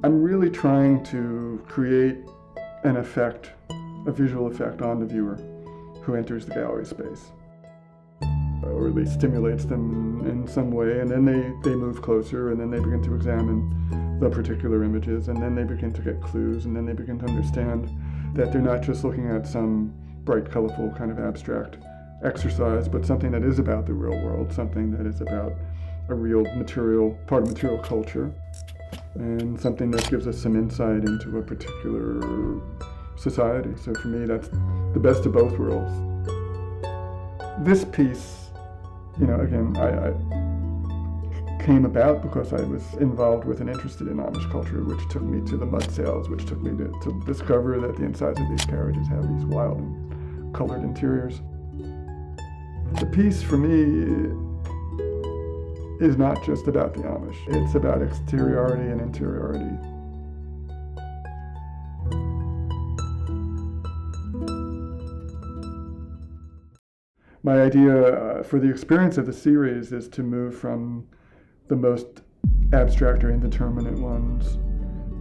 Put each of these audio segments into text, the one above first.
I'm really trying to create an effect, a visual effect on the viewer who enters the gallery space, or at least stimulates them in some way, and then they move closer, and then they begin to examine the particular images, and then they begin to get clues, and then they begin to understand that they're not just looking at some bright, colorful kind of abstract exercise, but something that is about the real world, something that is about a real material, part of material culture, and something that gives us some insight into a particular society. So for me, that's the best of both worlds. This piece, again, I came about because I was involved with and interested in Amish culture, which took me to the mud sails, which took me to discover that the insides of these carriages have these wild and colored interiors. The piece for me is not just about the Amish. It's about exteriority and interiority. My idea for the experience of the series is to move from the most abstract or indeterminate ones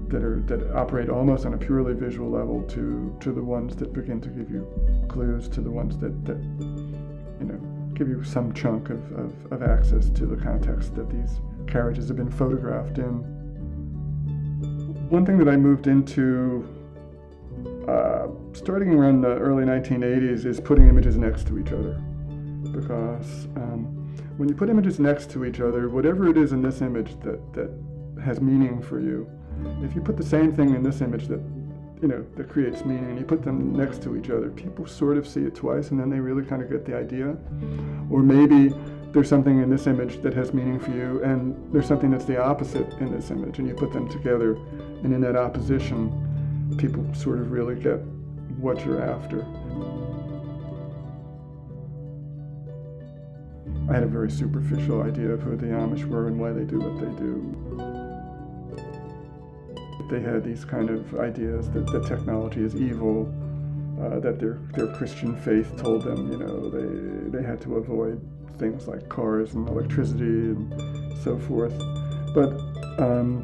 that operate almost on a purely visual level to the ones that begin to give you clues, to the ones that give you some chunk of access to the context that these carriages have been photographed in. One thing that I moved into starting around the early 1980s is putting images next to each other, because when you put images next to each other, whatever it is in this image that has meaning for you, if you put the same thing in this image that creates meaning, and you put them next to each other, people sort of see it twice, and then they really kind of get the idea. Or maybe there's something in this image that has meaning for you, and there's something that's the opposite in this image, and you put them together, and in that opposition, people sort of really get what you're after. I had a very superficial idea of who the Amish were and why they do what they do. They had these kind of ideas that technology is evil, that their Christian faith told them, they had to avoid things like cars and electricity and so forth. But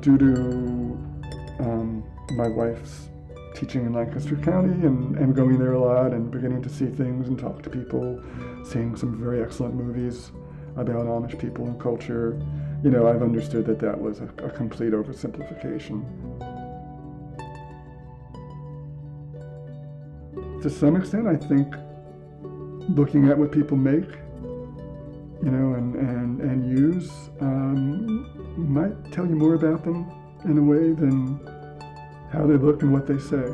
due to my wife's teaching in Lancaster County and going there a lot and beginning to see things and talk to people, seeing some very excellent movies about Amish people and culture, I've understood that was a complete oversimplification. To some extent, I think looking at what people make, and use might tell you more about them in a way than how they look and what they say.